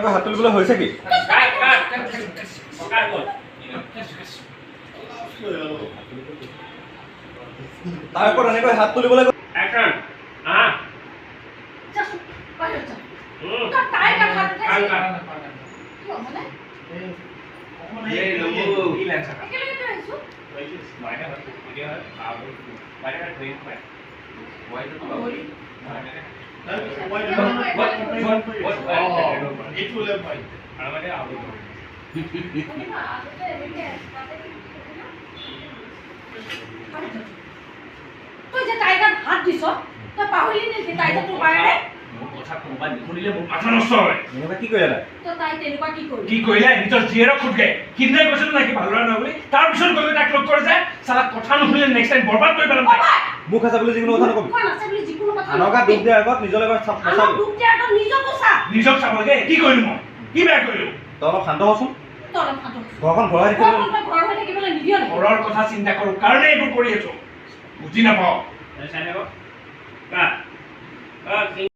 এনেকৈ হাত তুলিবলৈ হৈছে কি? তাৰ ওপৰত এনেকৈ হাত তুলিবলৈ তই যে টাইগাৰ হাত দিছ তই পাহৰিলি নেকি টাইগাৰ তোৰ পাৰে মোৰ কথা কোনোবা নুশুনিলে মোৰ মাথা নষ্ট হয়। এনেকুৱা কি কৰিলা? তো তাই তেনেকুৱা কি কৰিলি? কি কৰিলে নিজৰ জীয়েৰক খুটকে সিদিনাই কৈছিল নাকি ভাল ল'ৰা নহয় বুলি, তাৰপিছত গৈ তাক লগ কৰে যে চালা কথা নুশুনিলে নেক্সট টাইম বৰবাদ কৰি পেলাম। মোক আছে বুলি যিকোনো কথা নকবি। কোন আছে বুলি যিকোনো কথা আনক দুখ দিয়াৰ আগত নিজলৈ এবাৰ চাব আনক দুখ দিয়াৰ আগত নিজকো চা। নিজক চাব লাগে। কি কৰিলো মই? কি বেয়া কৰিলো? তই অলপ শান্ত হচোন। তই অলপ শান্ত হ। ঘৰখন ভৰাই থাকিবলৈ ঘৰ হৈ থাকিবলৈ নিদিয় নেকি? ঘৰৰ কথা চিন্তা কৰো কাৰণে এইবোৰ কৰি আছো। বুজি নাপাওঁ।